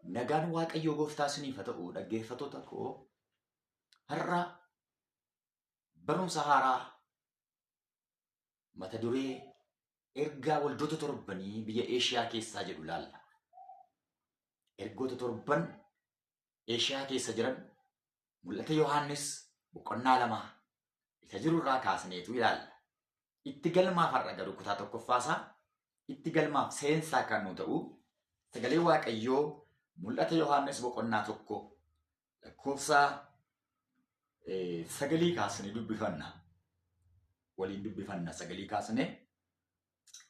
Nagaan Waaqayyoo Gooftaa isiniif haa ta'u dhaggeeffattoota koo har'a barumsa haaraa mata duree ergaa waldoota torbanii biyya Eeshiyaa keessaa jedhu ilaalla. Ergoota torban Eeshiyaa keessa jiran mul'ata Yohaannis boqonnaa 2 isa jiru irraa kaasneetu ilaalla. Itti galmaaf har'a garuu kutaa tokkoffaasaa itti galmaaf seensaa kan nu ta'u sagalee Waaqayyoo mul'ata Yohaannis boqonnaa 1 lakkoofsa 9 kaasnee dubbifanna. Waliin dubbifanna sagalee kaasnee.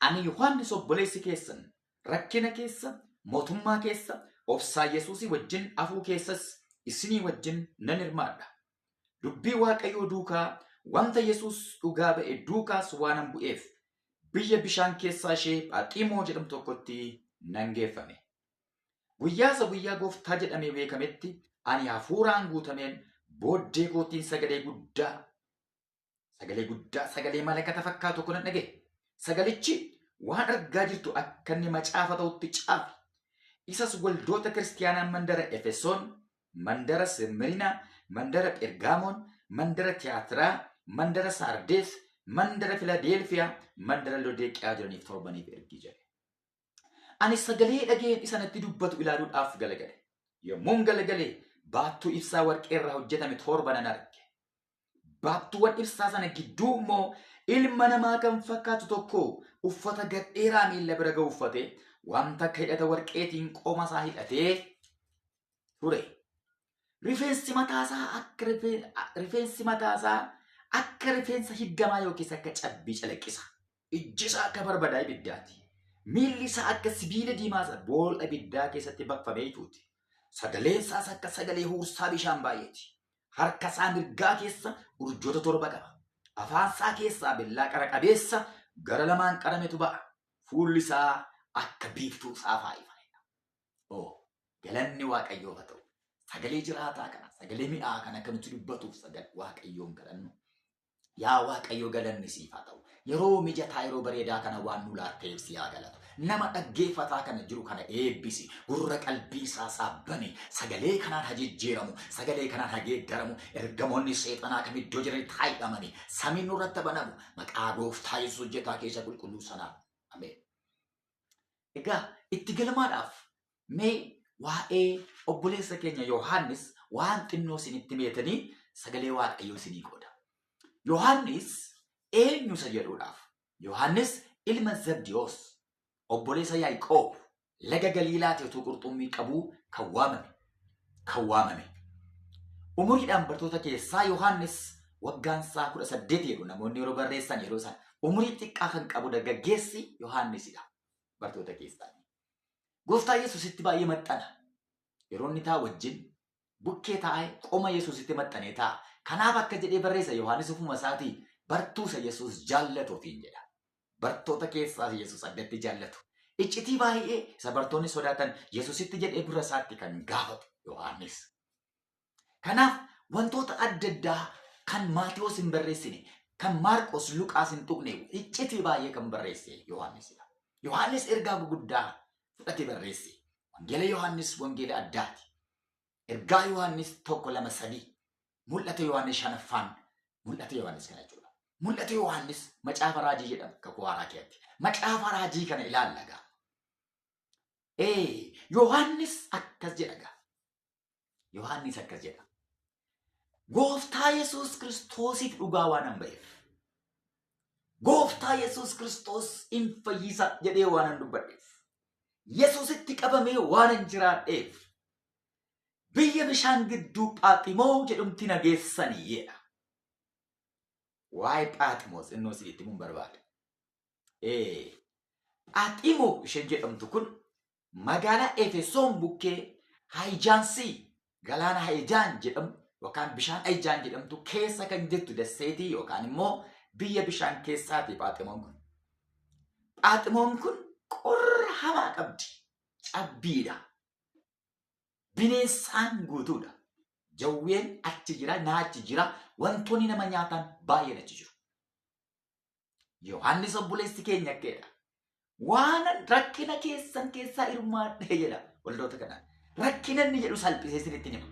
Ani Yohaannis obboleessi keessan rakkina keessa mootummaa keessa obsaa Yesuusii wajjin afuu keessas isinii wajjin nan hirmaadha. Dubbii Waaqayyoo duukaa wanta Yesuus dhugaa ba'e duukaas waanan bu'eef biyya bishaan keessaa ishee Phaaximoo jedhamtu tokkotti nan geeffame. Guyyaa Gooftaa jedhamee beekametti ani hafuuraan guutameen booddee kootiin sagalee guddaa sagalee malakata fakkaatu tokko nan dhaga'e. Sagalichi waan argaa jirtu akka inni macaafa ta'utti caafi. Isas waldoota kiristaanaa mandara Efesoon, mandara Smirnaa, mandara Phergaamoon, mandara Tiyaatiraa, mandara Saardees, mandara Filaadelfiyaa, mandara Loodeeqiyaa jiraniif torbaniif ergi jedhe. Ani sagalee dhageen isanatti dubbatu ilaaluudhaaf galagale. Yommuun galagalee baattuu ibsaa warqee irraa hojjetame 7 nan arge. Baattuuwwan ibsaa sana gidduu immoo ilma namaa kan fakkaatu tokko uffata gadheeraa miila bira ga'u uffatee wanta akka hidhata warqeetiin qooma isaa hidhatee ture. Rifeensi mataasaa akka rifeensa hiddamaa yookiis akka cabbii calaqqisa. Ijji isaa akka barbadaa ibiddaati. Miilli isaa akka sibiila diimaa boolla ibiddaa keessatti baqfamee tuuti. Sagaleen isaas akka sagalee huursaa bishaan baay'eeti. Harka isaa mirgaa keessa urjoota 7 qaba. Afaan isaa keessaa billaa qara qabeessa gara lamaan qarametu ba'a. Fuulli isaa akka biiftuu saafaa ifamedha. Galanni Waaqayyoo haa ta'u. Sagalee jiraataa kana, sagalee mi'aa kana akka nuti dubbatuuf Waaqayyoon kadhannu. Yaa Waaqayyoo galanni siif haa ta'u. Yeroo mijataa yeroo bareedaa kana waan nu laatteef si haa galatu. Nama dhaggeeffataa kana jiru kana eebbisi. Gurra qalbii isaa saabbani. Sagalee kanaan haa jijjiiramu. Sagalee kanaan haa geeddaramu. Ergamoonni seexanaa kam iddoo jiranitti haa hidhamani. Samiin nurratti banamu. Maqaa Gooftaa Yesuus hojjetaa keessa qulqulluu sanaan. Ameen. Egaa itti galmaadhaaf mee waa'ee obboleessa keenya Yohaannis waan xinnoo isinitti meetanii sagalee Waaqayyoo isinii qooda. Yohaannis eenyu isa jedhuudhaaf? Yohaannis ilma Zabdiyoos obboleessa Yaaqoob laga Galiilaatti utuu qurxummii qabuu kan waamame. Umuriidhaan bartoota keessaa Yohaannis waggaan isaa 18 jedhu namoonni yeroo barreessan yeroo isaan umurii xiqqaa kan qabu dargaggeessi Yohaannisidha. Bartoota keessaa. Gooftaa Yesuusitti baay'ee maxxana. Yeroo inni taa wajjin bukkee taa'ee qoma Yesuusitti maxxanee taa'a. Kanaaf akka jedhee barreessa Yohaannis ofuma isaatii bartuusa Yesuus jaallatuutiin jedha. Bartoota keessaa Yesuus addatti jaallatu. Iccitii baay'ee isa bartoonni sodaatan Yesuusitti jedhee gurra isaatti kan gaafatu Yohaannis. Kanaaf wantoota adda addaa kan Maatewos hin barreessine, kan Maarqos, Luqaas hin tuqne iccitii baay'ee kan barreesse Yohaannisidha. Yohaannis ergaa gurguddaa fudhatee barreesse. Wangeela Yohaannis wangeela addaati. Ergaa Yohaannis 1, 2, 3. Mul'ata Yohaannis 5ffaan mul'ata Yohaannis kana jechuudha. Mul'ata Yohaannis macaafa raajii jedhama kakuu haaraa keessatti. Macaafa raajii kana ilaalla gaa. Yohaannis akkas jedha gaa. Yohaannis akkas jedha. Gooftaa Yesuus Kiristoosiif dhugaa waan hin ba'eef. Gooftaa Yesuus Kiristoos in fayyisa jedhee waan hin dubbadheef. Yesuusitti qabamee waan hin jiraadheef. Biyya bishaan gidduu Phaaximoo jedhamti na geessanii jedha. Waa'ee Phaaximoos innoo si'itti mun barbaada. Phaaximoo isheen jedhamtu kun magaalaa Efesoon bukkee Haayijaansii galaana Haayijaan jedhamu yookaan bishaan Haayijaan jedhamtu keessa kan jirtu dasseetii yookaan immoo biyya bishaan keessaati Phaaximoon kun. Phaaximoon kun qorra hamaa qabdi. Cabbiidha. Bineensaan guutuudha. Jawween achi jira, naachi jira, wantoonni nama nyaatan baay'een achi jiru. Yohaannis obboleessi keenya akkeedha. Waan rakkina keessan keessaa hirmaadhee jedha waldoota kanaan. Rakkina inni jedhu salphisee isinitti hima.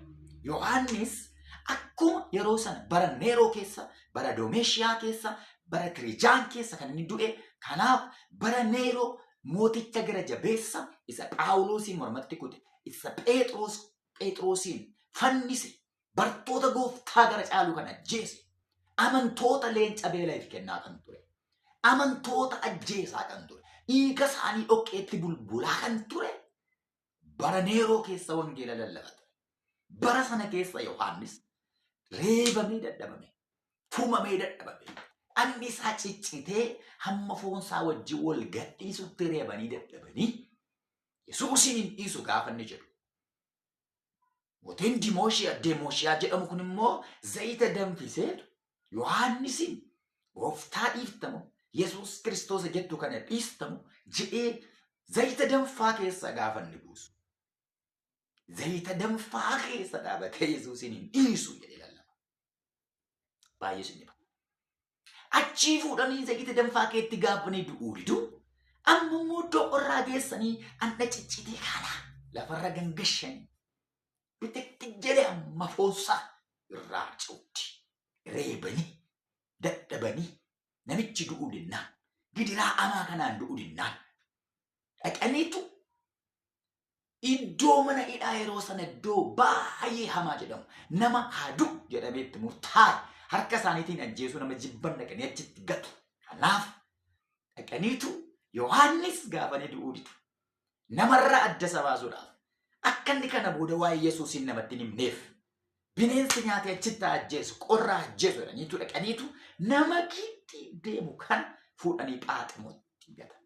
Yohaannis akkuma yeroo sana bara Neeroo keessa, bara Doomeeshiyaa keessa, bara Tiriijaan keessa kan inni du'e, kanaaf bara Neeroo mooticha gara jabeessa isa Phaawulosiin mormatti kute, isa Phexrosiin fannise, bartoota gooftaa gara caalu kan ajjeese, amantoota leenca beela'eef kennaa kan ture, amantoota ajjeesaa kan ture, dhiiga isaanii dhoqqeetti bulbulaa kan ture, bara Neeroo keessa wangeela lallabate. Bara sana keessa Yohaannis reebamee dadhabame, tumamee dadhabame, anni isaa ciccitee hamma foonsaa wajjin wal gadhiisutti reebanii dadhabanii Yesuusin hin dhiisu gaafa inni jedhu. Mootiin Demooshiyaa jedhamu kun immoo zayita danfiseetu Yohaannisin gooftaa dhiiftamu, Yesuus Kiristoos jettu kana dhiistamu jedhee zayita danfaa keessa gaafa inni buusu. Zayita danfaa keessa dhaabatee Yesuusin hin dhiisu jedhee lallaba. Baay'ee sinni ba'a. Achii fuudhanii zayita danfaa keetti gaafanii du'uu didu, amma immoo doqorraa geessanii anna ciccitee kana lafarra gangashanii bitetti jedhe amma foonsaa irraa cuutti reebanii dadhabanii namichi du'uu dinnaan gidiraa amaa kanaan du'uu dinnaan dhaqaniitu iddoo mana hidhaa yeroo sana iddoo baay'ee hamaa jedhamu nama haadu jedhameetti murtaa'e harka isaaniitiin ajjeesuu nama jibban dhaqanii achitti gatu. Kanaaf dhaqaniitu Yohaannis gaafanii du'uu didu namarraa adda isa baasuudhaaf akka inni kana booda waa'ee Yesuusin namatti hin himneef bineensi nyaatee achitti ajjeesu qorraa ajjeesu jedhaniitu dhaqaniitu nama giddii deemu kan fuudhanii Phaaximotti gatan.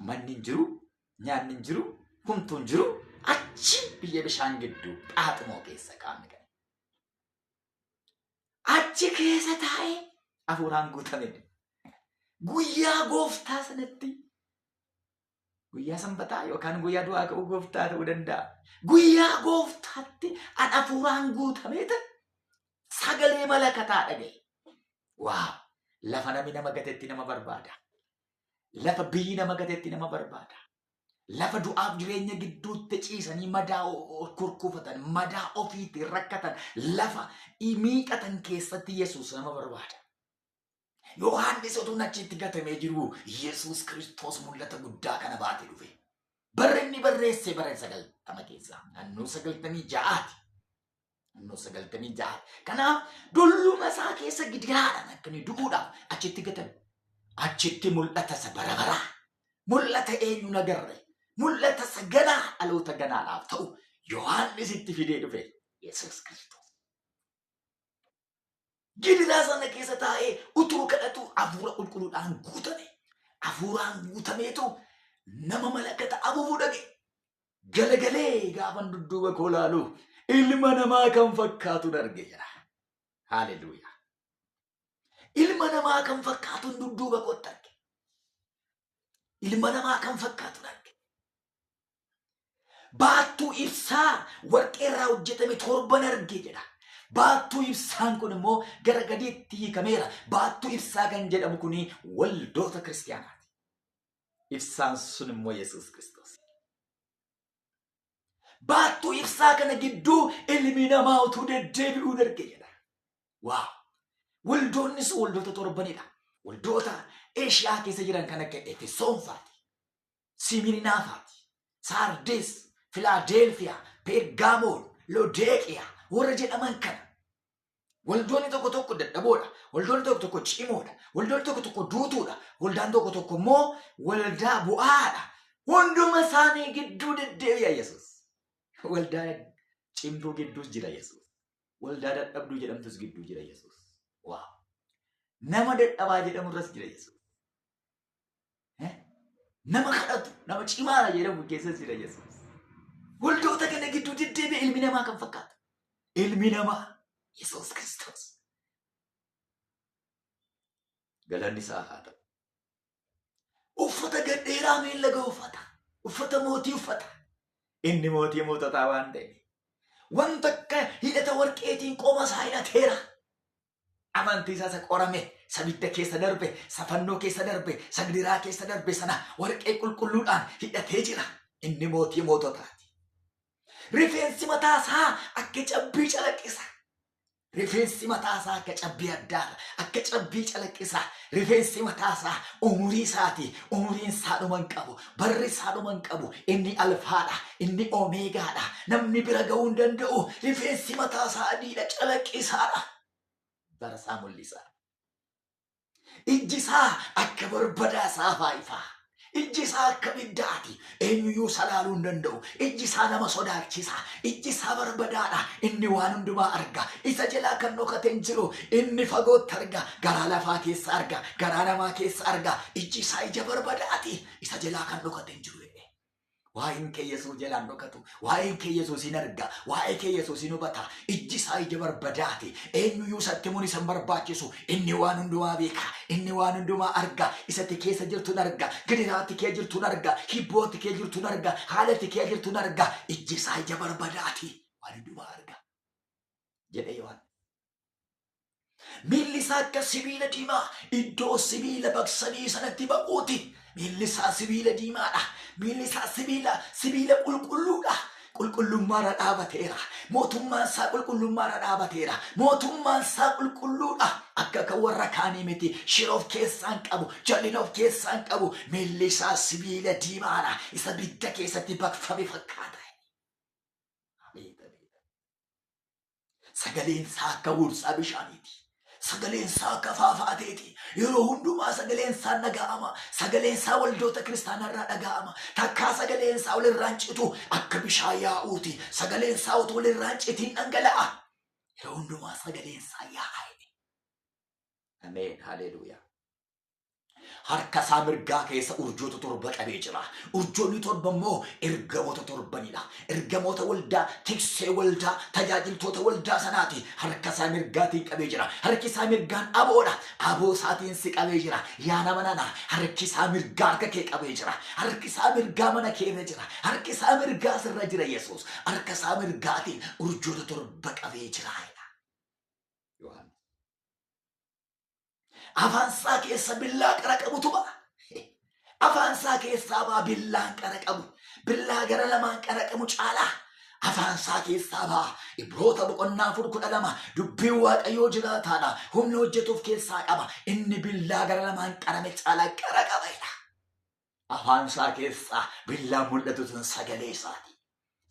Manni hin jiru, nyaanni hin jiru, humtuu hin jiru, achi biyya bishaan gidduu Phaaximoo keessa qaamni gale. Achi keessa taa'ee hafuuraan guutame. Guyyaa gooftaa sanatti, guyyaa sanbataa yookaan guyyaa du'aa ka'uu gooftaa ta'uu danda'a. Guyyaa gooftaatti an hafuuraan guutameeta sagalee malakataa dhagaye. Waaw! Lafa namni nama gatetti nama barbaada. Lafa biyyi nama gatetti nama barbaada. Lafa du'aaf jireenya gidduutti ciisanii madaa kurkufatan, madaa ofiitti rakkatan, lafa miiqatan keessatti Yesuus nama barbaada. Yohaannis utuu achitti gatamee jiru Yesuus Kiristoos mul'ata guddaa kana baatee dhufe. Barri inni barreesse bara 90 keessa. Naannoo 96. Naannoo 96. Kanaaf dulluma isaa keessa gidiraadhaan akka inni du'uudhaaf achitti gatame. Achitti mul'ata isa bara baraa. Mul'ata eenyu nagarre. Mul'ata isa ganaa dhaloota ganaadhaaf ta'u Yohaannis itti fidee dhufe Yesuus Kiristoos. Gidiraa sana keessa taa'ee utuu kadhatu hafuura qulqulluudhaan guutame. Hafuuraan guutameetu nama malakata afuufuu dhage. Galagalee gaafan dudduuba koo laalu ilma namaa kan fakkaatu arge jedha. Haalleluuyaa. Ilma namaa kan fakkaatu dudduuba kootti arge. Ilma namaa kan fakkaatu arge. Baattuu ibsaa warqeerraa hojjetame 7 arge jedha. Baattuu ibsaan kun immoo gara gadiitti hiikameera. Baattuu ibsaa kan jedhamu kun waldoota kiristaanaati. Ibsaan sun immoo Yesuus Kiristoos. Baattuu ibsaa kana gidduu ilmi namaa utuu deddeebi'uu arge jedha. Waaw! Waldoonni sun waldoota 7dha. Waldoota Eeshiyaa keessa jiran kan akka Efesoonfaati, Simirnaafaati, Saardees, Filaadelfiyaa, Pergaamoon, Loodeeqiyaa warra jedhaman kana. Waldoonni tokko dadhaboodha. Waldoonni tokko cimoodha. Waldoonni tokko duutuudha. Waldaan tokko immoo waldaa bu'aadha. Hunduma isaanii gidduu deddeebi'a Yesuus. Waldaa cimtuu gidduus jira Yesuus. Waldaa dadhabduu jedhamtus gidduu jira Yesuus. Waaw! Nama dadhabaa jedhamurras jira Yesuus. Nama kadhatu, nama cimaadha jedhamu keessas jira Yesuus. Waldoota kana gidduu deddeebi'a ilmi namaa kan fakkaatu. Ilmi namaa Yesuus Kiristoos. Galanni isaa haa ta'u. Uffata gadheeraa miilla ga'u uffata. Uffata mootii uffata. Inni mootii moototaa waan ta'e. Wanta akka hidhata warqeetiin qooma isaa hidhateera. Amantii isaa qorame, sabidda keessa darbe, safannoo keessa darbe, sagdiraa keessa darbe sana warqee qulqulluudhaan hidhatee jira. Inni mootii moototaati. Rifeensi mataasaa akka cabbii calaqqisa. Rifeensi mataasaa akka cabbii addaadha. Akka cabbii calaqqisa. Rifeensi mataasaa umurii isaati. Umuriin isaa dhuma hin qabu. Barri isaa dhuma hin qabu. Inni alfaadha. Inni omeegaadha. Namni bira ga'uu hin danda'u. Rifeensi mataasaa adiidha. Calaqqisaadha. Bara isaa mul'isa. Ijji isaa akka barbadaa saafaa ifaa. Ijji isaa akka biddaati. Eenyuyyuu salaaluu hin danda'u. Ijji isaa nama sodaachisa. Ijji isaa barbadaadha. Inni waan hundumaa arga. Isa jalaa kan dhokate hin jiru. Inni fagootti arga. Garaa lafaa keessa arga. Garaa namaa keessa arga. Ijji isaa ija barbadaati. Isa jalaa kan dhokate hin jiru. Waa'een kee Yesuus jalaan dhokatu. Waa'een kee Yesuus hin arga. Waa'ee kee Yesuus hin hubata. Ijji isaa ija barbadaati. Eenyuyyuu isatti himuun isa hin barbaachisu. Inni waan hundumaa beeka. Inni waan hundumaa arga. Isatti keessa jirtuun arga. Gidiraatti kee jirtuun arga. Hibbootti kee jirtuun arga. Haalatti kee jirtuun arga. Ijji isaa ija barbadaati. Waan hundumaa arga. Jedhee Yohaannis. Miilli isaa akka sibiila diimaa iddoo sibiila baqsanii sanatti baquuti. Miilli isaa sibiila diimaadha. Miilli isaa sibiila qulqulluudha. Qulqullummaarra dhaabateera. Mootummaan isaa qulqullummaarra dhaabateera. Mootummaan isaa qulqulluudha. Akka kan warra kaanii miti. Shira of keessaan qabu. Jal'ina of keessaan qabu. Miilli isaa sibiila diimaadha. Isa bidda keessatti baqfame fakkaata. Sagaleen isaa akka wursaa bishaaniiti. Sagaleen isaa akka faafaateeti. Yeroo hundumaa sagaleen isaa dhaga'ama. Sagaleen isaa waldoota kiristaanarraa dhaga'ama. Takkaa sagaleen isaa walirraan citu akka bishaan yaa'uuti. Sagaleen isaa utuu walirraan citiin dhangala'a. Yeroo hundumaa sagaleen isaa yaa'a. Ameen. Haleluuyaa. Harka isaa mirgaa keessa urjoota torba qabee jira. Urjoonni torba immoo ergamoota torbanidha. Ergamoota waldaa, tiksee waldaa, tajaajiltoota waldaa sanaati. Harka isaa mirgaatiin qabee jira. Harki isaa mirgaan aboodha. Aboo isaatiin si qabee jira. Yaa nama nana, harki isaa mirgaa harka kee qabee jira. Harki isaa mirgaa mana keessa jira. Harki isaa mirgaa sirra jira Yesuus. Harka isaa mirgaatiin urjoota torba qabee jira. Afaan isaa keessa billaa qara qabutu ba'a. Afaan isaa keessaa ba'a billaan qara qabu. Billaa gara lamaan qara qabu caalaa. Afaan isaa keessaa ba'a. Ibroota boqonnaa 4:12 dubbiin Waaqayyoo jiraataadha. Humna hojjetuuf keessaa qaba. Inni billaa gara lamaan qarame caalaa qara qabeedha. Afaan isaa keessaa billaan mul'atu sun sagalee isaati.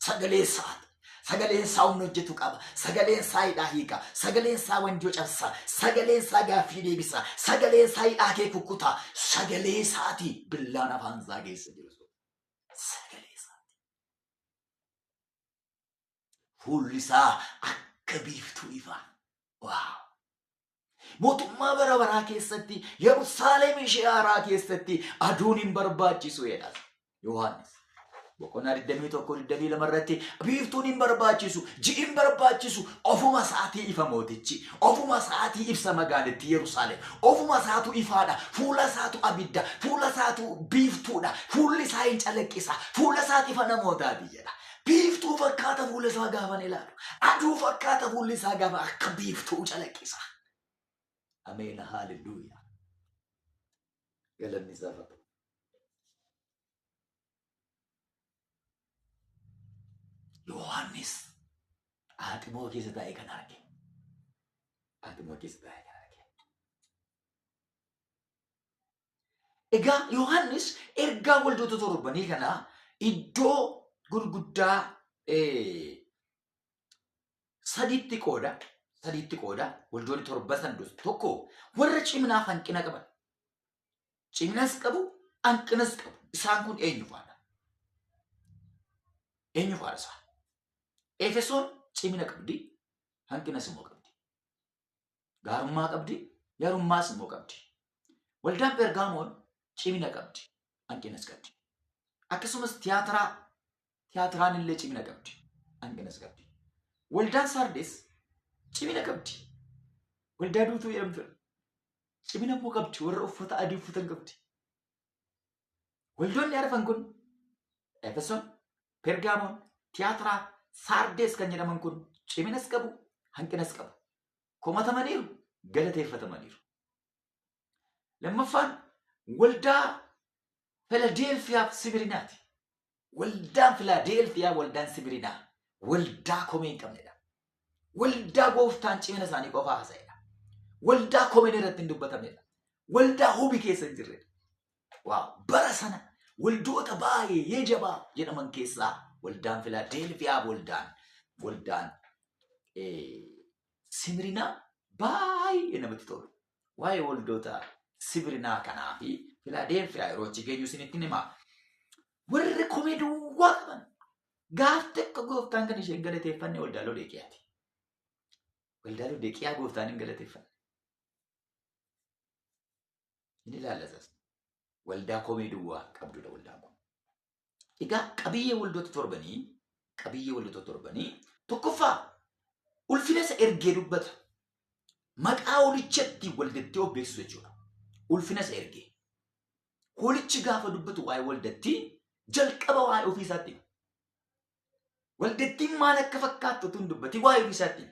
Sagalee isaati. Sagaleen isaa humna hojjetu qaba. Sagaleen isaa hidhaa hiika. Sagaleen isaa wanjoo cabsa. Sagaleen isaa gaaffii deebisa. Sagaleen isaa hidhaa kee kukkuta. Sagalee isaati billaan afaan isaa keessa jiru. Sagalee isaati. Fuulli isaa akka biiftuu ifa. Waaw! Mootummaa bara baraa keessatti, Yerusaalem ishee haaraa keessatti aduun hin barbaachisu jedha Yohaannis. Boqonnaa 21-22 irratti biiftuun hin barbaachisu, ji'i hin barbaachisu, ofuma isaatii ifa mootichi, ofuma isaatii ibsa magaalattii Yerusaalem, ofuma isaatu ifaadha, fuula isaatu abidda, fuula isaatu biiftuudha, fuulli isaa hin calaqqisa, fuula isaati ifa namootaati jedha. Biiftuu fakkaata fuula isaa gaafa ilaalu, aduu fakkaata fuulli isaa gaafa akka biiftuu calaqqisa. Ameen. Haalleluuyaa. Galanni isaa ta'u. Yohaannis Aaximoo keessa taa'ee kan arge. Aaximoo keessa taa'ee kan arge. Egaa Yohaannis ergaa waldoota torbanii kana iddoo gurguddaa sadiitti qooda. Waldoonni torba san tokko warra ciminaaf hanqina qaban. Ciminas qabu, hanqinas qabu. Isaan kun eenyu faadha? Eenyu faadha isaan? Efesoon cimina qabdi, hanqinas immoo qabdi. Gaarummaa qabdi, yarummaas immoo qabdi. Waldaan Pergaamoon cimina qabdi, hanqinas qabdi. Akkasumas tiyaatiraan illee cimina qabdi, hanqinas qabdi. Waldaan Sardes cimina qabdi. Waldaa duutuu jedhamtu cimina immoo qabdi, warra uffata adii uffatan qabdi. Waldoonni arfan kun Efesoon, Pergaamoon, tiyaatiraa, Sardes kan jedhaman kun ciminas qabu, hanqinas qabu. Komatamaniiru, galateeffatamaniiru. Lammaffaan waldaa Filadelfiyaaf Simirinaati. Waldaan Filaadelfiyaa waldaan Simirinaa waldaa komee hin qabnedha. Waldaa gooftaan cimina isaanii qofaa haasa'edha. Waldaa komeen irratti hin dubbatamnedha. Waldaa hubi keessa hin jirredha. Waaw bara sana waldoota baay'ee jabaa jedhaman keessaa waldaan Filaadelfiyaa waldaan Simirinaa baay'ee namatti tolu. Waa'ee waldoota Simirinaa kanaa fi Filaadelfiyaa yeroo achi geenyu isinitti himaa. Warri komee duwwaa qaban gaaf tokko gooftaan kan isheen galateeffanne waldaa Loodeeqiyaati. Waldaa Loodeeqiyaa gooftaan hin galateeffanne. Inni ilaallasas waldaa komee duwwaa qabdudha waldaan kun. Egaa qabiyyee waldoota torbanii tokkoffaa ulfina isa ergee dubbata. Maqaa holichatti waldattii of beeksisu jechuudha. Ulfina isa ergee. Holichi gaafa dubbatu waa'ee waldattii jalqaba waa'ee ofii isaatti. Waldattiin maal akka fakkaattu tun dubbati waa'ee ofii isaatti.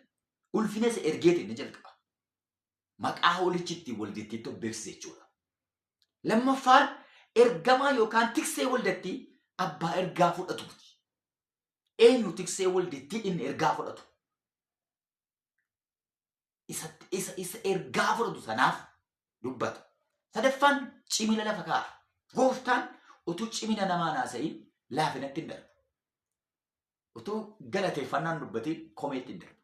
Ulfina isa ergeetiin ni jalqaba. Maqaa holichitti waldattiitti of beeksisa jechuudha. Lammaffaan ergamaa yookaan tiksee waldattii abbaa ergaa fudhatuuti. Eenyu tiksee waldattii inni ergaa fudhatu? Isa ergaa fudhatu sanaaf dubbata. Sadaffaan cimina lafa kaa'a. Gooftaan utuu cimina namaa naasa'in laafinatti hin darbu. Utuu galateeffannaan dubbatiin komeetti hin darbu.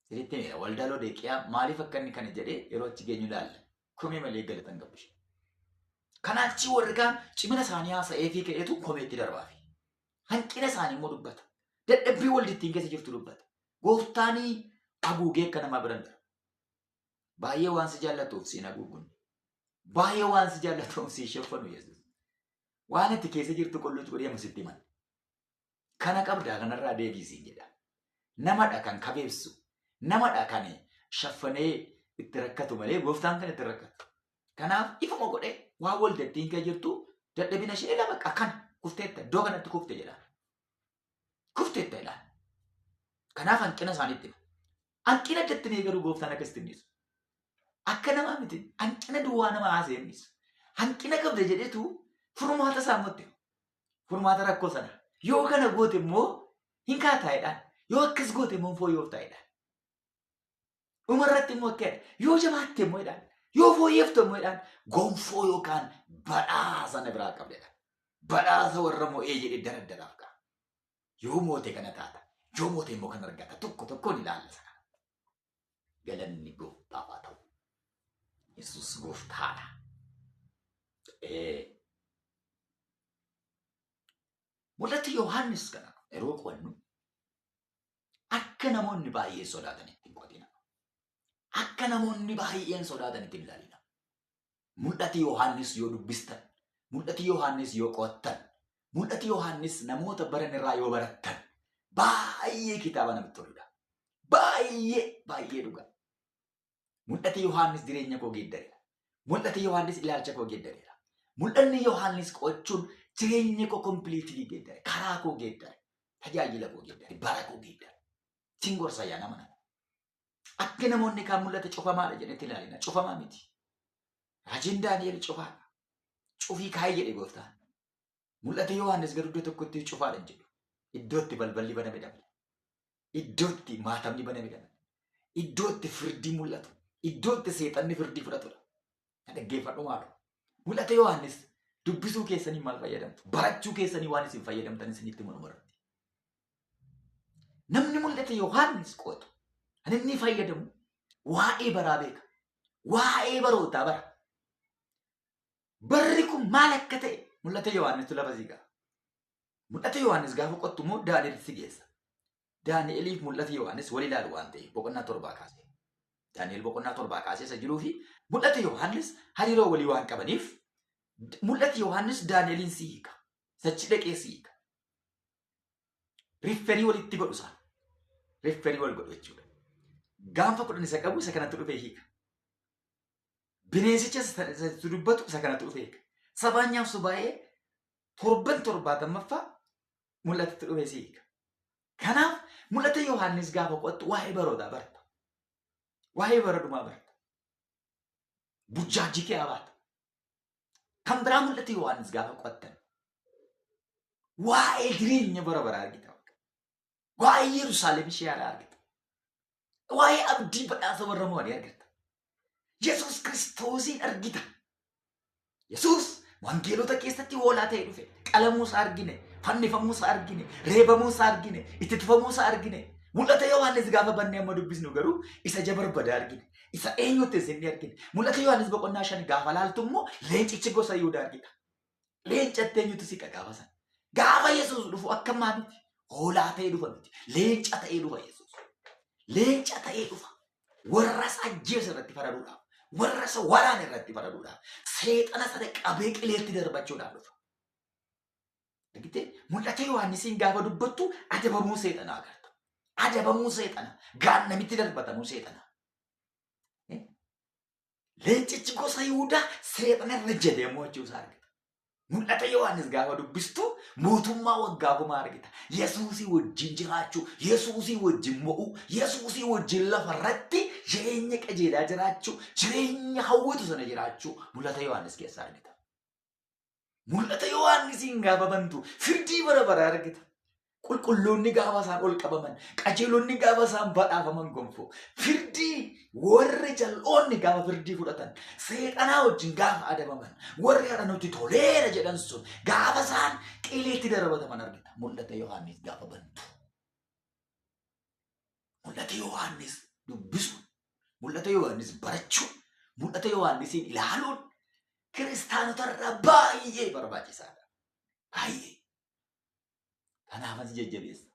Sirriitti meera waldaa Loodeeqiyaa maaliif akka inni kana jedhee yeroo achi geenyu ilaalla. Komee malee galatan qabu ishee. Kanaachi warri kaan cimina isaanii haasa'ee fi ka'eetu komeetti darbaafi. Hanqina isaanii immoo dubbata. Dadhabbii waldittiin keessa jirtu dubbata. Gooftaanii haguugee akka namaa biran dara. Baay'ee waan si jaallatuuf siin haguugunni. Baay'ee waan si jaallatuuf si sheffanu Yesuus. Waan itti keessa jirtu qollooti godhee musitti himan. Kana qabdaa kanarraa deebisii jedha. Namadha kan kabeessu. Namadha kan shaffanee itti rakkatu malee gooftaan kan itti rakkatu. Kanaaf ifuma godhee waan waldattiin kee jirtu dadhabina ishee lama akkana kufteetta iddoo kanatti kufte jedha. Kufteetta ilaala. Kanaaf hanqina isaaniitti hima. Hanqina addatti garuu gooftaan akkasitti hin dhiisu. Akka namaa miti hanqina duwwaa nama haasa'eennisu. Hanqina qabda jedhetu furmaata isaa mutte. Furmaata rakkoo sana. Yoo kana goote immoo hin kaataa'edhaan. Yoo akkas goote immoo fooyyoof taa'edhaan. Dhumarratti immoo akkaadha. Yoo jabaatte immoo jedhaan. Yoo fooyyeeftu immoo jedhaan. Gonfoo yookaan badhaasa na biraa qabdedha. Badhaasa warra moo'ee jedhee daraddaraaf qabu. Yoo moote kana taata. Yoo moote immoo kan argata tokkoon ilaalla sana. Galanni gooftaaf haa ta'u. Yesuus gooftaadha. Mul'ata Yohaannis kana yeroo qo'annu akka namoonni baay'een sodaatanitti hin qo'atina. Akka namoonni baay'een sodaatanitti hin ilaalina. Mul'ati Yohaannis yoo dubbistan, mul'ati Yohaannis yoo qo'attan, mul'ati Yohaannis namoota baran irraa yoo barattan baay'ee kitaaba namatti toludha. Baay'ee dhugaa. Mul'ati Yohaannis jireenya koo geeddareera. Mul'ati Yohaannis ilaalcha koo geeddareera. Mul'anni Yohaannis qo'achuun jireenya koo kompiliitilii geeddare. Karaa koo geeddare. Tajaajila koo geeddare. Bara koo geeddare. Singorsa yaa nama nana. Akka namoonni kaan mul'ata cufamaadha jedhetti ilaalina. Cufamaa miti. Raajiin Daani'el cufaadha. Cufii kaayee jedhe gooftaan. Mul'ata Yohaannis garuu iddoo tokkotti cufaadha jedhu. Iddootti balballi baname dhabne. Iddootti maatamni baname dhabne. Iddootti firdii mul'atu. Iddootti seexanni firdii fudhatudha. Dhaggeeffadhu maaloo. Mul'ata Yohaannis dubbisuu keessanii maal fayyadamtu? Barachuu keessanii waan isin fayyadamtan isinitti munumarratti. Namni mul'ata Yohaannis qo'atu. Ani inni fayyadamu waa'ee baraa beeka. Waa'ee barootaa bara. Barri kun maal akka ta'e mul'ata Yohaannistu lafa siigaa. Mul'ata Yohaannis gaafa qottu immoo Daani'el si geessa. Daani'eliif mul'ata Yohaannis wal ilaalu waan ta'eef boqonnaa 7 kaasee. Daani'el boqonnaa 7 kaasee isa jiruu fi mul'ata Yohaannis hariiroo walii waan qabaniif mul'ati Yohaannis Daani'elin si hiika. Sachi dhaqee si hiika. Rifferii walitti godhu isaan. Rifferii wal godhu jechuudha. Gaanfa 10 isa qabu isa kanatti dhufee hiika. Bineensicha isa dubbatu isa kanatti dhufee hiika. Sabaanyaaf subaa'ee 70 mul'atatti dhufee si hiika. Kanaaf mul'ata Yohaannis gaafa qo'attu waa'ee barootaa barta. Waa'ee bara dhumaa barta. Burjaajii kee abaata. Kan biraa mul'ata Yohaannis gaafa qo'attan waa'ee jireenya bara baraa argita. Waa'ee Yerusaalem ishee haala argita. Waa'ee abdii badhaasa warra mo'anii argita. Yesuus Kiristoosin argita. Yesuus wangeelota keessatti hoolaa ta'ee dhufe. Qalamuusaa argine, fannifamuusaa argine, reebamuusaa argine, itti tufamuusaa argine. Mul'ata Yohaannis gaafa bannee amma dubbisnu garuu isa jabarbada argine. Isa eenyutti isinni argine. Mul'ata Yohaannis boqonnaa 5 gaafa laaltu immoo leencichi gosa Yihuudaa argita. Leencatti eenyutu siqa gaafa sana. Gaafa Yesuus dhufu akka maamiti hoolaa ta'ee dhufa miti. Leenca ta'ee dhufa Yesuus. Leenca ta'ee dhufa. Warra isa ajjeesa irratti faraduudhaaf. Warra isa waraana irratti faraduudhaaf. Seexana sana qabee qileetti darbachuudhaaf dhufa. Argitee mul'ata Yohaannisiin gaafa dubbattu adabamuu seexanaa agarta. Adabamuu seexana. Gaannamitti darbatamuu seexana. Leencichi gosa Yihuudaa seexana irra jedhee mo'achuusaa argita. Mul'ata Yohaannis gaafa dubbistu mootummaa waggaa gumaa argita. Yesuusii wajjin jiraachuu, Yesuusii wajjin mo'uu, Yesuusii wajjin lafarratti jireenya qajeelaa jiraachuu, jireenya hawwatu sana jiraachuu mul'ata Yohaannis keessaa argita. Mul'ata Yohaannisiin gaafa bantu firdii bara baraa argita. Qulqulloonni gaafa isaan ol qabaman, qajeelonni gaafa isaan badhaafaman gonfoo, firdii warri jal'oonni gaafa firdii fudhatan, seexanaa wajjin gaafa adabaman, warri hadha nuti toleera jedhan sun gaafa isaan qileetti darbataman argita. Mul'ata Yohaannis gaafa bantu. Mul'ata Yohaannis dubbisuun, mul'ata Yohaannis barachuun, mul'ata Yohaannisiin ilaaluun kiristaanotarraa baay'ee barbaachisaadha. Baay'ee. Kanaafan si jajjabeessa.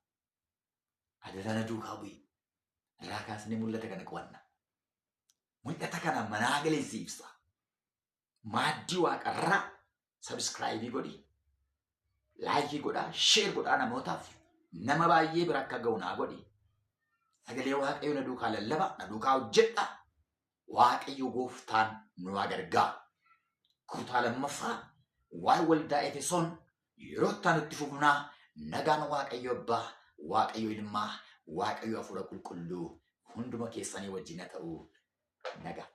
Adarana duukaa bu'i. Irraa kaasnee mul'ata kana qo'anna. Mul'ata kana manaa galeensi ibsa. Maaddii waaqarraa sabskraayibii godhi. Laayikii godhaa, sheer godhaa namootaaf. Nama baay'ee bira akka ga'u naa godhi. Sagalee Waaqayyoo na duukaa lallaba, na duukaa hojjedha. Waaqayyo gooftaan nu gargaara. Kutaa lammaffaa waa'ee waldaa Efesoon yeroo itti itti fufnaa. Nagaan Waaqayyo Abbaa, Waaqayyo Ilmaa, Waaqayyo Hafuura Qulqulluu hunduma keessanii wajjin haa ta'u nagaa.